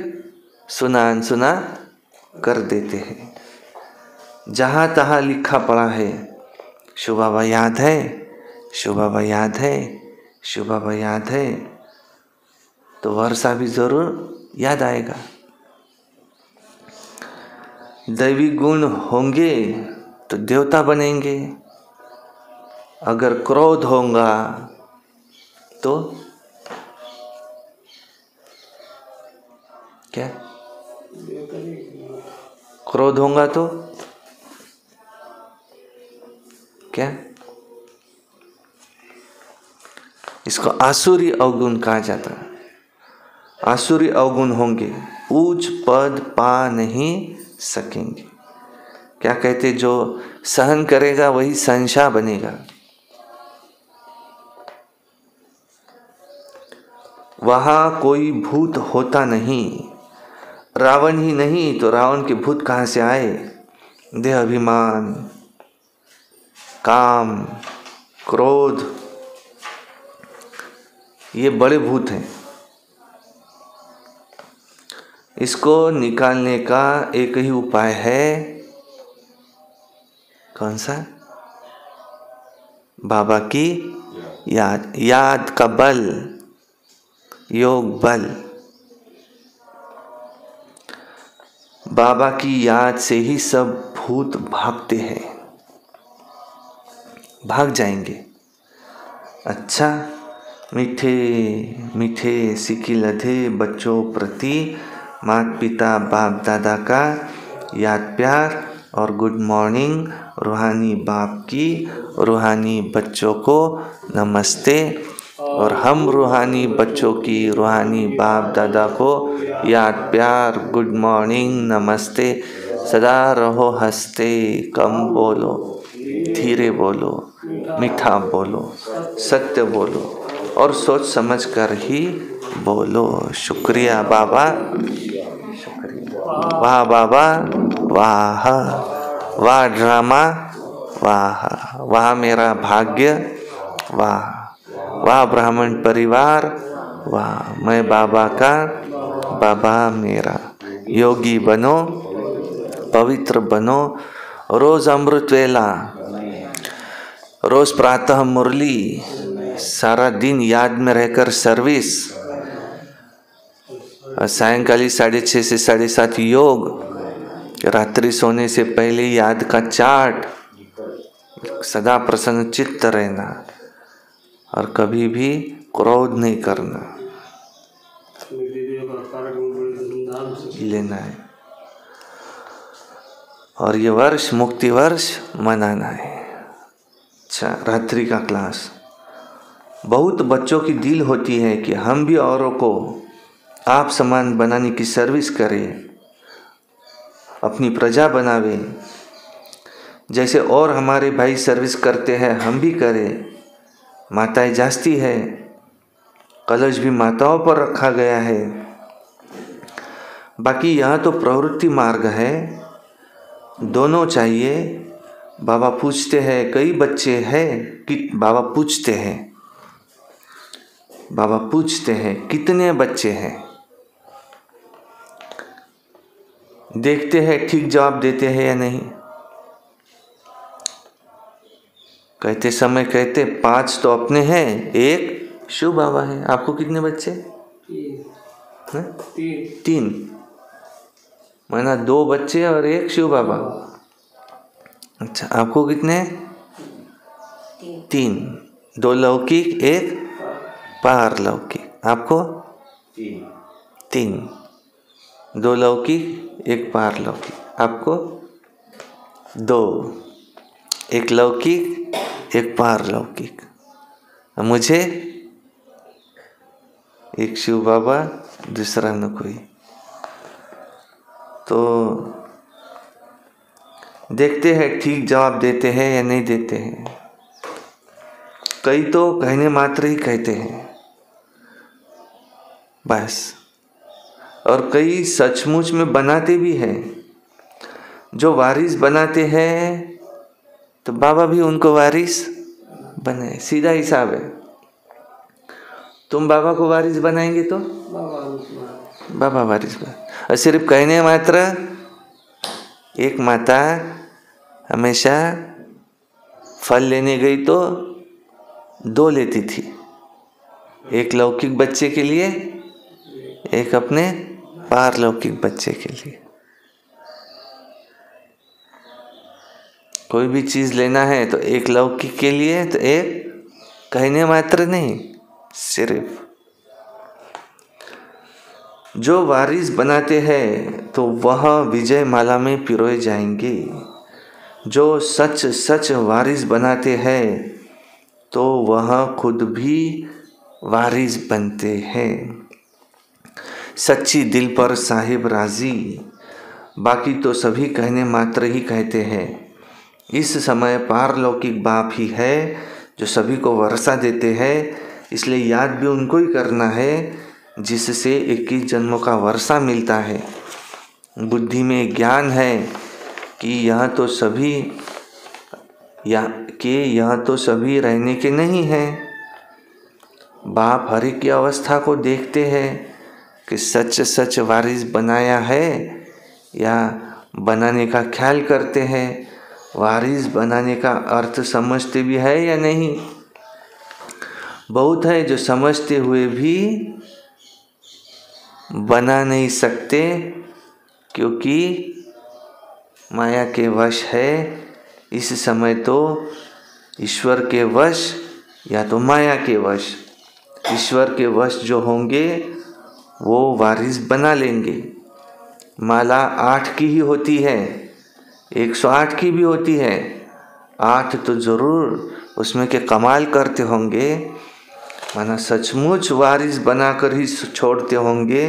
[SPEAKER 1] सुना अनसुना कर देते हैं। जहाँ तहाँ लिखा पड़ा है, शिव बाबा याद है, शिव बाबा याद है, शिव बाबा याद है, तो वर्षा भी जरूर याद आएगा। दैवी गुण होंगे तो देवता बनेंगे। अगर क्रोध होगा तो क्या? क्रोध होगा तो क्या? इसको आसुरी अवगुण कहा जाता है। आसुरी अवगुण होंगे, ऊंच पद पा नहीं सकेंगे। क्या कहते? जो सहन करेगा वही शहंशाह बनेगा। वहां कोई भूत होता नहीं। रावण ही नहीं तो रावण के भूत कहां से आए? देह अभिमान, काम, क्रोध, ये बड़े भूत हैं। इसको निकालने का एक ही उपाय है। कौन सा? बाबा की याद। याद का बल, योग बल। बाबा की याद से ही सब भूत भागते हैं, भाग जाएंगे। अच्छा, मीठे मीठे सिकी लधे बच्चों प्रति माता पिता बाप दादा का याद प्यार और गुड मॉर्निंग। रूहानी बाप की रूहानी बच्चों को नमस्ते, और हम रूहानी बच्चों की रूहानी बाप दादा को याद प्यार, गुड मॉर्निंग, नमस्ते। सदा रहो हंसते, कम बोलो, धीरे बोलो, मीठा बोलो, सत्य बोलो और सोच समझ कर ही बोलो। शुक्रिया बाबा, शुक्रिया। वाह बाबा, वाह वाह ड्रामा, वाह वाह मेरा भाग्य, वाह वाह ब्राह्मण परिवार, वाह मैं बाबा का, बाबा मेरा। योगी बनो, पवित्र बनो। रोज अमृत वेला, रोज प्रातः मुरली, सारा दिन याद में रहकर सर्विस, सायंकाली 6:30 से 7:30 योग, रात्रि सोने से पहले याद का चार्ट, सदा प्रसन्न चित्त रहना और कभी भी क्रोध नहीं करना। जी लेना है और ये वर्ष मुक्ति वर्ष मनाना है। अच्छा, रात्रि का क्लास। बहुत बच्चों की दिल होती है कि हम भी औरों को आप समान बनाने की सर्विस करें, अपनी प्रजा बनावे, जैसे और हमारे भाई सर्विस करते हैं हम भी करें। माताएं जास्ती है, कलश भी माताओं पर रखा गया है। बाकी यहाँ तो प्रवृत्ति मार्ग है, दोनों चाहिए। बाबा पूछते हैं, कई बच्चे हैं कि बाबा पूछते हैं कितने बच्चे हैं, देखते हैं ठीक जवाब देते हैं या नहीं। कहते समय कहते 5 तो अपने हैं, 1 शिव बाबा है। आपको कितने बच्चे? 3। माना 2 बच्चे और 1 शिव बाबा। अच्छा, आपको कितने? 3। 2 लौकिक, 1 पारलौकिक। आपको 3। 2 लौकिक, 1 पारलौकिक। आपको 2, 1 लौकिक, 1 पारलौकिक। मुझे 1 शिव बाबा, दूसरा न कोई। तो देखते हैं ठीक जवाब देते हैं या नहीं देते हैं। कई तो कहने मात्र ही कहते हैं बस, और कई सचमुच में बनाते भी हैं। जो वारिस बनाते हैं तो बाबा भी उनको वारिस बनाए, सीधा हिसाब है। तुम बाबा को वारिस बनाएंगे तो बाबा वारिस बना। और सिर्फ कहने मात्र, एक माता हमेशा फल लेने गई तो 2 लेती थी, 1 लौकिक बच्चे के लिए, 1 अपने पारलौकिक बच्चे के लिए। कोई भी चीज लेना है तो 1 लौकिक के लिए तो 1 कहने मात्र नहीं, सिर्फ। जो वारिस बनाते हैं तो वह विजय माला में पिरोए जाएंगे। जो सच सच वारिस बनाते हैं तो वह खुद भी वारिस बनते हैं। सच्ची दिल पर साहिब राजी, बाकी तो सभी कहने मात्र ही कहते हैं। इस समय पारलौकिक बाप ही है जो सभी को वर्षा देते हैं, इसलिए याद भी उनको ही करना है जिससे 21 जन्मों का वर्षा मिलता है। बुद्धि में ज्ञान है कि यह तो सभी रहने के नहीं हैं। बाप हर एक की अवस्था को देखते हैं कि सच सच वारिस बनाया है या बनाने का ख्याल करते हैं, वारिस बनाने का अर्थ समझते भी है या नहीं। बहुत है जो समझते हुए भी बना नहीं सकते, क्योंकि माया के वश है। इस समय तो ईश्वर के वश या तो माया के वश। ईश्वर के वश जो होंगे वो वारिस बना लेंगे। माला 8 की ही होती है, 108 की भी होती है, 8 तो जरूर उसमें के कमाल करते होंगे, माना सचमुच वारिस बनाकर ही छोड़ते होंगे।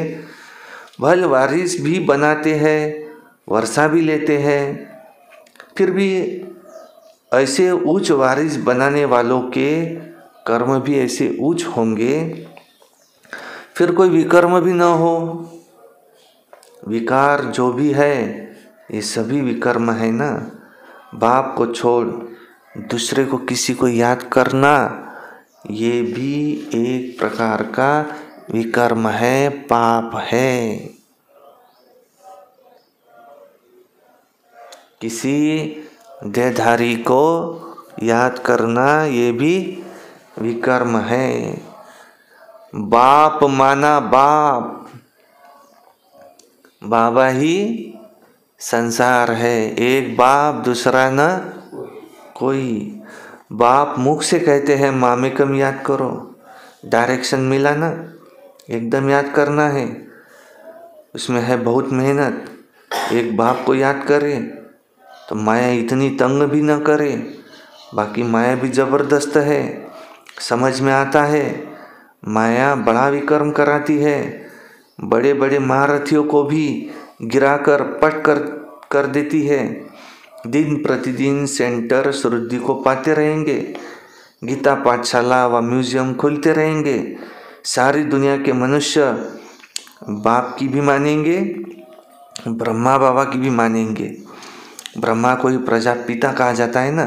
[SPEAKER 1] भले वारिस भी बनाते हैं, वर्षा भी लेते हैं, फिर भी ऐसे उच्च वारिस बनाने वालों के कर्म भी ऐसे उच्च होंगे, फिर कोई विकर्म भी न हो। विकार जो भी है ये सभी विकर्म है ना। बाप को छोड़ दूसरे को किसी को याद करना, ये भी एक प्रकार का विकर्म है, पाप है। किसी देहधारी को याद करना ये भी विकर्म है। बाप माना बाप, बाबा ही संसार है। एक बाप दूसरा न कोई। बाप मुख से कहते हैं मामेकम याद करो, डायरेक्शन मिला ना, एकदम याद करना है। उसमें है बहुत मेहनत। एक बाप को याद करे तो माया इतनी तंग भी न करे। बाकी माया भी ज़बरदस्त है, समझ में आता है। माया बड़ा विक्रम कराती है, बड़े बड़े महारथियों को भी गिराकर पट कर देती है। दिन प्रतिदिन सेंटर शुद्धि को पाते रहेंगे, गीता पाठशाला व म्यूजियम खुलते रहेंगे। सारी दुनिया के मनुष्य बाप की भी मानेंगे, ब्रह्मा बाबा की भी मानेंगे। ब्रह्मा को ही प्रजापिता कहा जाता है ना,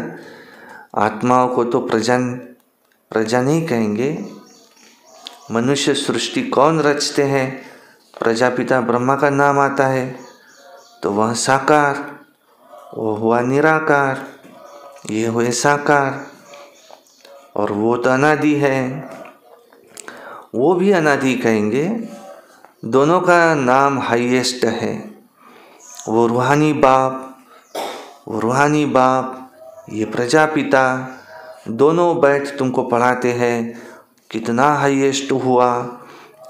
[SPEAKER 1] आत्माओं को तो प्रजा नहीं कहेंगे। मनुष्य सृष्टि कौन रचते हैं? प्रजापिता ब्रह्मा का नाम आता है। तो वह साकार, वो हुआ निराकार, ये हुए साकार, और वो तो अनादि है, वो भी अनादि कहेंगे। दोनों का नाम हाईएस्ट है। वो रूहानी बाप, ये प्रजापिता, दोनों बैठ तुमको पढ़ाते हैं कितना हाईएस्ट हुआ,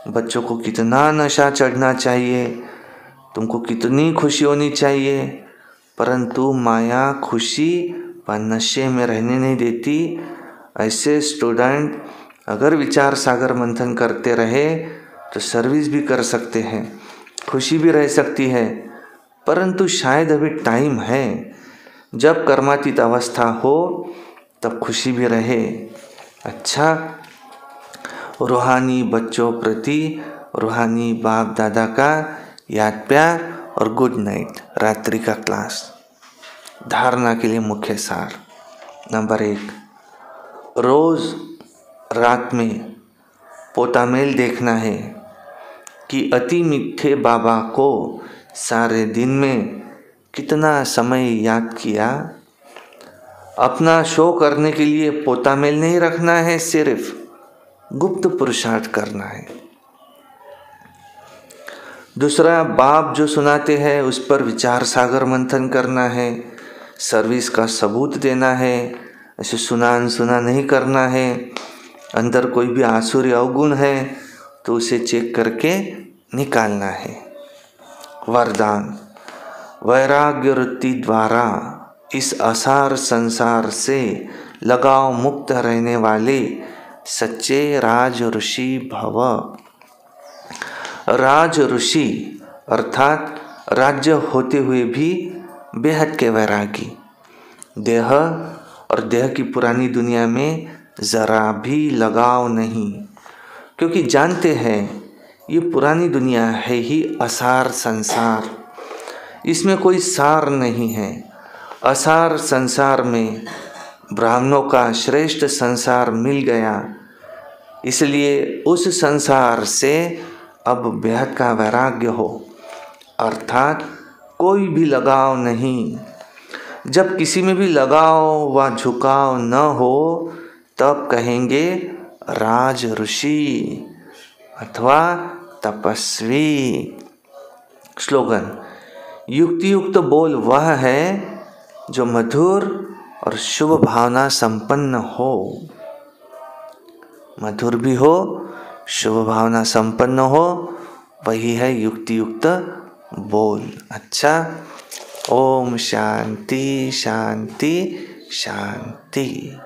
[SPEAKER 1] बच्चों को कितना नशा चढ़ना चाहिए, तुमको कितनी खुशी होनी चाहिए। परंतु माया खुशी व नशे में रहने नहीं देती। ऐसे स्टूडेंट अगर विचार सागर मंथन करते रहे तो सर्विस भी कर सकते हैं, खुशी भी रह सकती है। परंतु शायद अभी टाइम है, जब कर्मातीत अवस्था हो तब खुशी भी रहे। अच्छा, रूहानी बच्चों प्रति रूहानी बाप दादा का याद प्यार और गुड नाइट। रात्रि का क्लास धारणा के लिए मुख्य सार। नंबर 1, रोज रात में पोतामेल देखना है कि अति मीठे बाबा को सारे दिन में कितना समय याद किया। अपना शो करने के लिए पोतामेल नहीं रखना है, सिर्फ गुप्त पुरुषार्थ करना है। दूसरा, बाप जो सुनाते हैं उस पर विचार सागर मंथन करना है, सर्विस का सबूत देना है। ऐसे सुना नहीं करना है। अंदर कोई भी आसुरी अवगुण है तो उसे चेक करके निकालना है। वरदान, वैराग्य वृत्ति द्वारा इस असार संसार से लगाव मुक्त रहने वाले सच्चे राज ऋषि भव। राज ऋषि अर्थात राज्य होते हुए भी बेहद के वैरागी, देह और देह की पुरानी दुनिया में जरा भी लगाव नहीं, क्योंकि जानते हैं ये पुरानी दुनिया है ही असार संसार, इसमें कोई सार नहीं है। असार संसार में ब्राह्मणों का श्रेष्ठ संसार मिल गया, इसलिए उस संसार से अब बेहद का वैराग्य हो, अर्थात कोई भी लगाव नहीं। जब किसी में भी लगाव व झुकाव न हो तब कहेंगे राज ऋषि अथवा तपस्वी। स्लोगन, युक्ति युक्त बोल वह है जो मधुर और शुभ भावना संपन्न हो। मधुर भी हो, शुभ भावना संपन्न हो, वही है युक्ति युक्त बोल। अच्छा, ओम शांति शांति शांति।